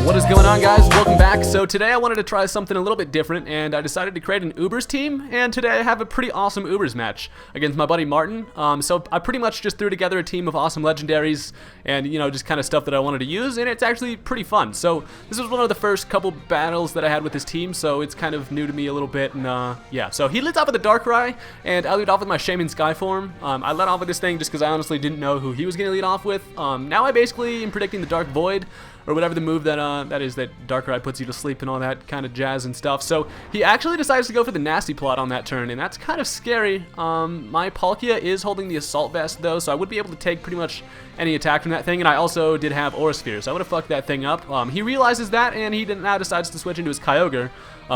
What is going on, guys? Welcome back. So today I wanted to try something a little bit different, and I decided to create an Ubers team, and today I have a pretty awesome Ubers match against my buddy Martin. So I pretty much just threw together a team of awesome legendaries and, you know, just kind of stuff that I wanted to use, and it's actually pretty fun. So this was one of the first couple battles that I had with this team, so it's kind of new to me a little bit, and yeah. So he leads off with the Darkrai, and I lead off with my Shaman Skyform. I led off with this thing just because I honestly didn't know who he was going to lead off with. Now I basically am predicting the Dark Void, or whatever the move that that Darkrai puts you to sleep and all that kind of jazz and stuff. So he actually decides to go for the nasty plot on that turn, and that's kind of scary. My Palkia is holding the Assault Vest though, so I would be able to take pretty much any attack from that thing, and I also did have Aura Sphere, so I would have fucked that thing up. He realizes that, and he now decides to switch into his Kyogre,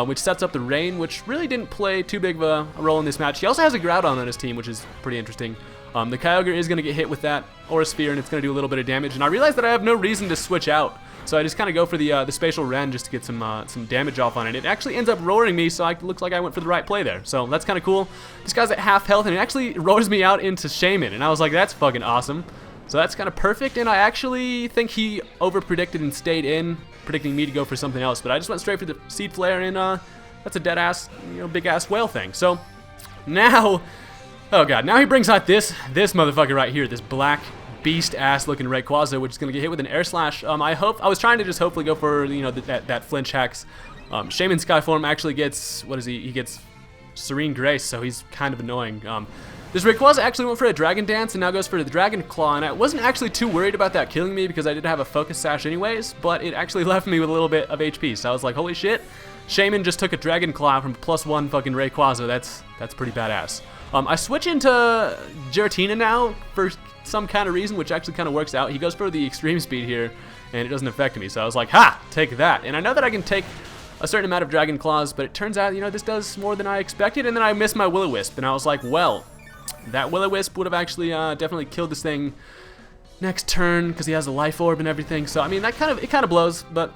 which sets up the Rain, which really didn't play too big of a role in this match. He also has a Groudon on his team, which is pretty interesting. The Kyogre is going to get hit with that Aura Sphere, and it's going to do a little bit of damage, and I realize that I have no reason to switch out. So I just kind of go for the Spatial Rend just to get some damage off on it. It actually ends up roaring me, so it looks like I went for the right play there. So that's kind of cool. This guy's at half health, and it actually roars me out into Shaman, and I was like, that's fucking awesome. So that's kind of perfect, and I actually think he over-predicted and stayed in, predicting me to go for something else. But I just went straight for the Seed Flare, and that's a dead-ass, big-ass whale thing. So now, oh god, now he brings out this motherfucker right here, this black beast-ass looking Rayquaza, which is going to get hit with an Air Slash. I was trying to just hopefully go for, that flinch hex. Shaman Skyform actually gets, what is he? He gets Serene Grace, so he's kind of annoying. This Rayquaza actually went for a Dragon Dance and now goes for the Dragon Claw, and I wasn't actually too worried about that killing me because I did have a Focus Sash anyways, but it actually left me with a little bit of HP, so I was like, holy shit, Shaman just took a Dragon Claw from +1 fucking Rayquaza. That's pretty badass. I switch into Giratina now for some kind of reason, which actually kind of works out. He goes for the Extreme Speed here, and it doesn't affect me, so I was like, ha, take that. And I know that I can take a certain amount of Dragon Claws, but it turns out, this does more than I expected, and then I missed my Will-O-Wisp, and I was like, well, that Will-O-Wisp would have actually definitely killed this thing next turn, because he has a Life Orb and everything, so, I mean, it kind of blows, but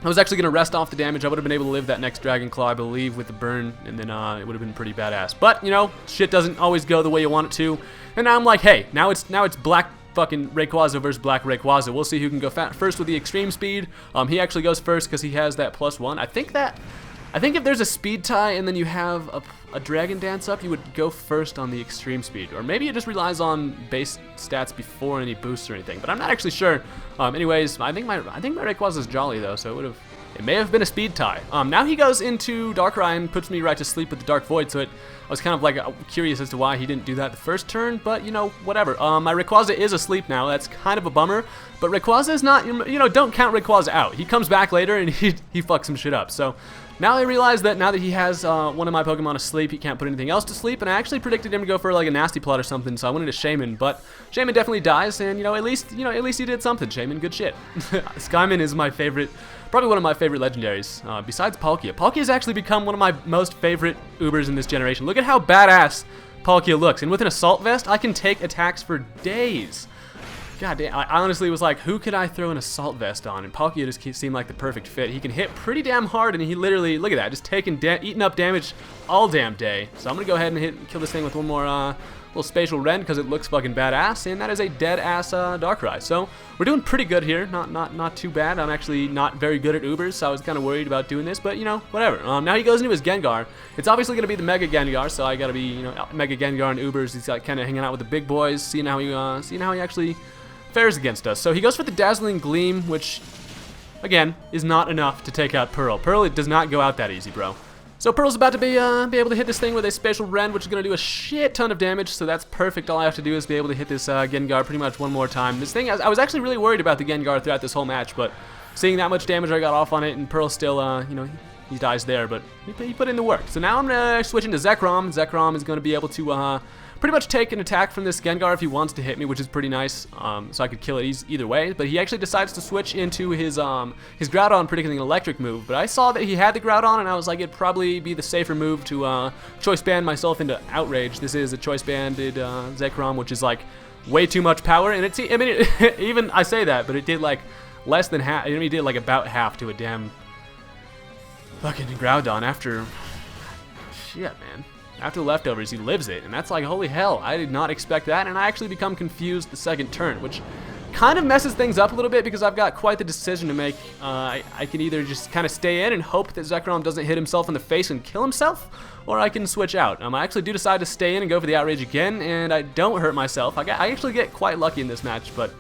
I was actually going to rest off the damage. I would have been able to live that next Dragon Claw, I believe, with the burn, and then it would have been pretty badass. But, shit doesn't always go the way you want it to. And now I'm like, hey, now it's black fucking Rayquaza versus black Rayquaza. We'll see who can go first with the Extreme Speed. He actually goes first because he has that +1. I think if there's a speed tie and then you have a Dragon Dance up, you would go first on the Extreme Speed. Or maybe it just relies on base stats before any boosts or anything. But I'm not actually sure. Anyways, I think my Rayquaza is jolly though, so it may have been a speed tie. Now he goes into Darkrai and puts me right to sleep with the Dark Void, so I was kind of like curious as to why he didn't do that the first turn, but whatever. My Rayquaza is asleep now. That's kind of a bummer, but Rayquaza is not, don't count Rayquaza out. He comes back later and he fucks some shit up. So now I realize that now that he has one of my Pokemon asleep, he can't put anything else to sleep, and I actually predicted him to go for like a Nasty Plot or something, so I went into Shaman, but Shaman definitely dies, and at least he did something. Shaman, good shit. Skyman is my favorite, probably one of my favorite legendaries, besides Palkia. Palkia has actually become one of my most favorite Ubers in this generation. Look at how badass Palkia looks, and with an Assault Vest, I can take attacks for days. God damn, I honestly was like, who could I throw an Assault Vest on? And Palkia just seemed like the perfect fit. He can hit pretty damn hard, and he literally, look at that, just eating up damage all damn day. So I'm going to go ahead and kill this thing with one more little Spatial Rend because it looks fucking badass, and that is a dead-ass Darkrai. So we're doing pretty good here, not too bad. I'm actually not very good at Ubers, so I was kind of worried about doing this, but, whatever. Now he goes into his Gengar. It's obviously going to be the Mega Gengar, so I got to be, Mega Gengar and Ubers. He's kind of hanging out with the big boys, seeing how he actually fares against us. So he goes for the Dazzling Gleam, which, again, is not enough to take out Pearl. Pearl, it does not go out that easy, bro. So Pearl's about to be able to hit this thing with a Spatial Rend, which is going to do a shit ton of damage, so that's perfect. All I have to do is be able to hit this Gengar pretty much one more time. This thing, I was actually really worried about the Gengar throughout this whole match, but seeing that much damage I got off on it, and Pearl still, he dies there, but he put in the work. So now I'm going to switch into Zekrom. Zekrom is going to be able to pretty much take an attack from this Gengar if he wants to hit me, which is pretty nice, so I could kill it either way. But he actually decides to switch into his Groudon, predicting an electric move. But I saw that he had the Groudon, and I was like, it'd probably be the safer move to choice band myself into Outrage. This is a choice banded Zekrom, which is like way too much power, and even I say that, but it did like less than half. It did like about half to a damn fucking Groudon after. Shit, man. After the leftovers, he lives it, and that's like, holy hell, I did not expect that, and I actually become confused the second turn, which kind of messes things up a little bit because I've got quite the decision to make. I can either just kind of stay in and hope that Zekrom doesn't hit himself in the face and kill himself, or I can switch out. I actually do decide to stay in and go for the outrage again, and I don't hurt myself. I actually get quite lucky in this match, but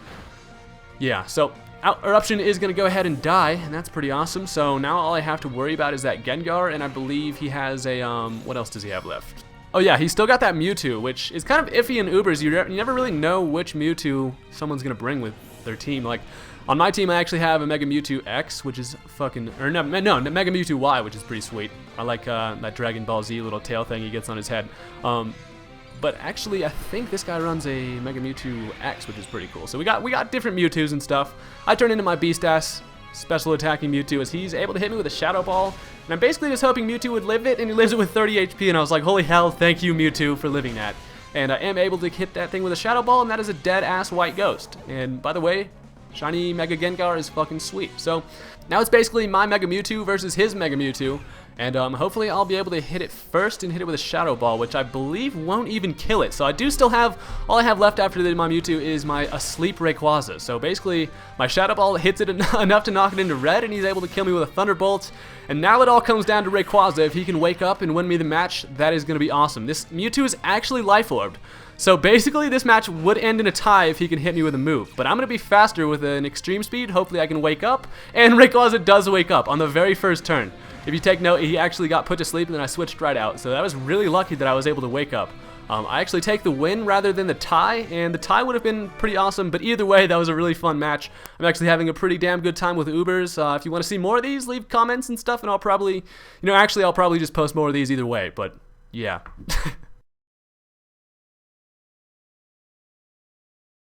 yeah, so Eruption is going to go ahead and die, and that's pretty awesome. So now all I have to worry about is that Gengar, and I believe he has a, what else does he have left? Oh yeah, he's still got that Mewtwo, which is kind of iffy in Ubers. You never really know which Mewtwo someone's going to bring with their team. Like, on my team, I actually have a Mega Mewtwo X, which is fucking, or no, Mega Mewtwo Y, which is pretty sweet. I like that Dragon Ball Z little tail thing he gets on his head. But actually, I think this guy runs a Mega Mewtwo X, which is pretty cool. So we got different Mewtwo's and stuff. I turn into my Beast-ass special attacking Mewtwo as he's able to hit me with a Shadow Ball. And I'm basically just hoping Mewtwo would live it, and he lives it with 30 HP, and I was like, holy hell, thank you, Mewtwo, for living that. And I am able to hit that thing with a Shadow Ball, and that is a dead-ass white ghost. And by the way, shiny Mega Gengar is fucking sweet. So now it's basically my Mega Mewtwo versus his Mega Mewtwo. And hopefully I'll be able to hit it first and hit it with a Shadow Ball, which I believe won't even kill it. So I do still have, all I have left after my Mewtwo is my Asleep Rayquaza. So basically, my Shadow Ball hits it enough to knock it into red, and he's able to kill me with a Thunderbolt. And now it all comes down to Rayquaza. If he can wake up and win me the match, that is going to be awesome. This Mewtwo is actually Life Orbed. So basically, this match would end in a tie if he can hit me with a move. But I'm going to be faster with an extreme speed. Hopefully I can wake up. And Rayquaza does wake up on the very first turn. If you take note, he actually got put to sleep, and then I switched right out. So that was really lucky that I was able to wake up. I actually take the win rather than the tie, and the tie would have been pretty awesome. But either way, that was a really fun match. I'm actually having a pretty damn good time with Ubers. If you want to see more of these, leave comments and stuff, and I'll probably, I'll probably just post more of these either way. But yeah.